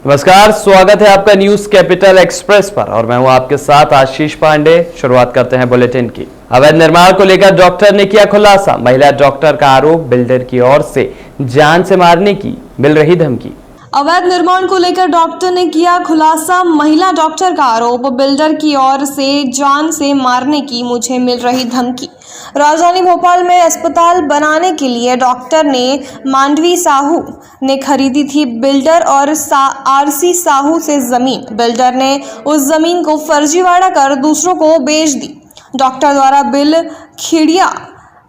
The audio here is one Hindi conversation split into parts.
नमस्कार, स्वागत है आपका न्यूज कैपिटल एक्सप्रेस पर और मैं हूं आपके साथ आशीष पांडे। शुरुआत करते हैं बुलेटिन की। अवैध निर्माण को लेकर डॉक्टर ने किया खुलासा। महिला डॉक्टर का आरोप, बिल्डर की ओर से जान से मारने की मिल रही धमकी। अवैध निर्माण को लेकर डॉक्टर ने किया खुलासा। महिला डॉक्टर का आरोप, बिल्डर की ओर से जान से मारने की मुझे मिल रही धमकी। राजधानी भोपाल में अस्पताल बनाने के लिए डॉक्टर ने मांडवी साहू ने खरीदी थी बिल्डर और आरसी साहू से जमीन। बिल्डर ने उस जमीन को फर्जीवाड़ा कर दूसरों को बेच दी। डॉक्टर द्वारा बिल खिड़िया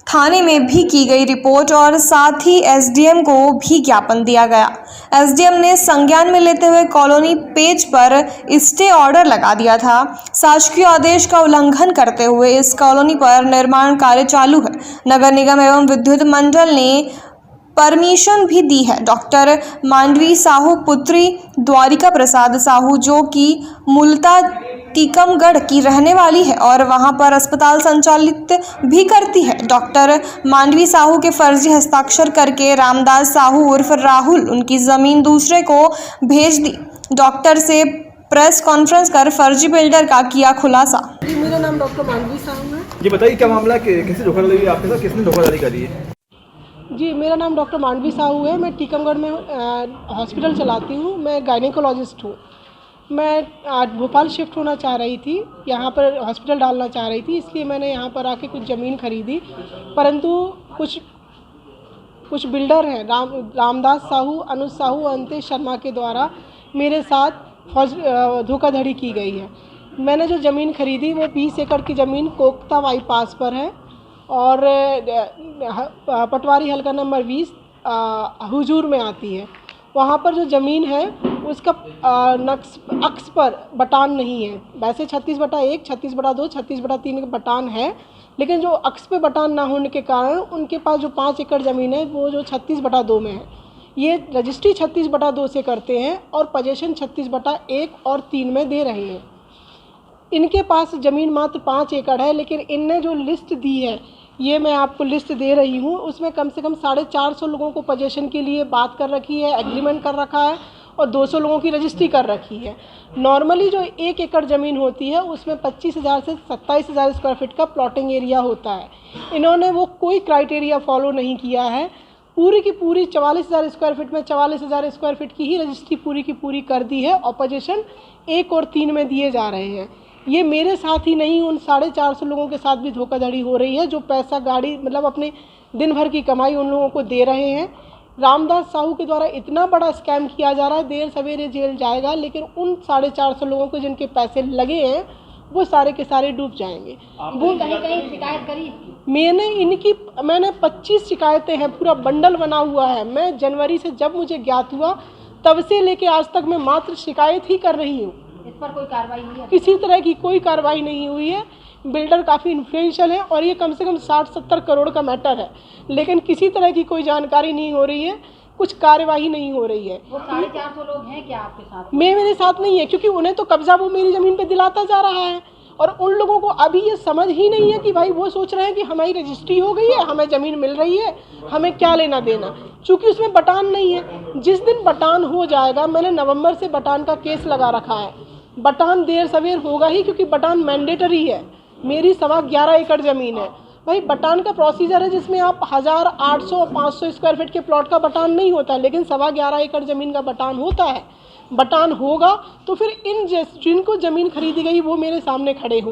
थाने में भी की गई रिपोर्ट और साथ ही एसडीएम को भी ज्ञापन दिया गया। एसडीएम ने संज्ञान में लेते हुए कॉलोनी पेज पर स्टे ऑर्डर लगा दिया था। शासकीय आदेश का उल्लंघन करते हुए इस कॉलोनी पर निर्माण कार्य चालू है। नगर निगम एवं विद्युत मंडल ने परमिशन भी दी है। डॉक्टर मांडवी साहू पुत्री द्वारिका प्रसाद साहू, जो कि मूलतः टीकमगढ़ की रहने वाली है और वहां पर अस्पताल संचालित भी करती है। डॉक्टर मांडवी साहू के फर्जी हस्ताक्षर करके रामदास साहू उर्फ राहुल उनकी जमीन दूसरे को भेज दी। डॉक्टर से प्रेस कॉन्फ्रेंस कर फर्जी बिल्डर का किया खुलासा। मेरा नाम डॉक्टर मांडवी साहू है। जी बताइए, क्या मामला है? कैसे धोखाधड़ी आपके साथ, किसने धोखाधड़ी करी है? जी, मेरा नाम डॉक्टर मांडवी साहू है। मैं टीकमगढ़ में हॉस्पिटल चलाती हूँ। मैं गायनेकोलॉजिस्ट हूँ। मैं आज भोपाल शिफ्ट होना चाह रही थी, यहाँ पर हॉस्पिटल डालना चाह रही थी, इसलिए मैंने यहाँ पर आके कुछ ज़मीन खरीदी। परंतु कुछ बिल्डर हैं, रामदास साहू, अनुज साहू, अंतेश शर्मा के द्वारा मेरे साथ धोखाधड़ी की गई है। मैंने जो ज़मीन खरीदी वो 20 एकड़ की ज़मीन कोकता बाईपास पर है और पटवारी हल्का नंबर 20 हुजूर में आती है। वहाँ पर जो ज़मीन है उसका अक्स पर बटान नहीं है। वैसे 36/1, 36/2, 36/3 का बटान है, लेकिन जो अक्स पे बटान ना होने के कारण उनके पास जो 5 एकड़ ज़मीन है वो जो 36/2 में है। ये रजिस्ट्री 36/2 से करते हैं और पोजीशन 36/1 और 3 में दे रहे हैं। इनके पास ज़मीन मात्र 5 एकड़ है, लेकिन इनने जो लिस्ट दी है, ये मैं आपको लिस्ट दे रही हूँ, उसमें कम से कम 450 लोगों को पोजीशन के लिए बात कर रखी है, एग्रीमेंट कर रखा है और 200 लोगों की रजिस्ट्री कर रखी है। नॉर्मली जो 1 एकड़ ज़मीन होती है उसमें 25,000 से 27,000 स्क्वायर फीट का प्लॉटिंग एरिया होता है। इन्होंने वो कोई क्राइटेरिया फॉलो नहीं किया है। पूरी की पूरी 44,000 स्क्वायर फीट में 44,000 स्क्वायर फीट की ही रजिस्ट्री पूरी की पूरी कर दी है और पोजीशन 1 और 3 में दिए जा रहे हैं। ये मेरे साथ ही नहीं, उन 450 लोगों के साथ भी धोखाधड़ी हो रही है, जो पैसा गाड़ी मतलब अपने दिन भर की कमाई उन लोगों को दे रहे हैं। रामदास साहू के द्वारा इतना बड़ा स्कैम किया जा रहा है, देर सवेरे जेल जाएगा, लेकिन उन 450 लोगों को जिनके पैसे लगे हैं वो सारे के सारे डूब जाएंगे। वो कहीं शिकायत करी? मैंने 25 शिकायतें हैं, पूरा बंडल बना हुआ है। मैं जनवरी से जब मुझे ज्ञात हुआ तब से लेके आज तक मैं मात्र शिकायत ही कर रही हूँ। इस पर कोई कार्रवाई हुई है? किसी तरह की कोई कार्रवाई नहीं हुई है। बिल्डर काफ़ी इन्फ्लुएंशियल है और ये कम से कम 60-70 करोड़ का मैटर है, लेकिन किसी तरह की कोई जानकारी नहीं हो रही है, कुछ कार्यवाही नहीं हो रही है। वो 450 लोग हैं क्या आपके साथ? मेरे साथ नहीं है, क्योंकि उन्हें तो कब्जा वो मेरी ज़मीन पे दिलाता जा रहा है और उन लोगों को अभी ये समझ ही नहीं है कि भाई वो सोच रहे हैं कि हमारी रजिस्ट्री हो गई है, हमें ज़मीन मिल रही है, हमें क्या लेना देना, चूँकि उसमें बटान नहीं है। जिस दिन बटान हो जाएगा, मैंने नवंबर से बटान का केस लगा रखा है, बटान देर सवेर होगा ही, क्योंकि बटान मैंडेटरी है। मेरी 11.25 एकड़ ज़मीन है भाई। बटान का प्रोसीजर है जिसमें आप 1000, 800, 500 स्क्वायर फीट के प्लॉट का बटान नहीं होता, लेकिन 11.25 एकड़ ज़मीन का बटान होता है। बटान होगा तो फिर जिनको ज़मीन खरीदी गई वो मेरे सामने खड़े होंगे।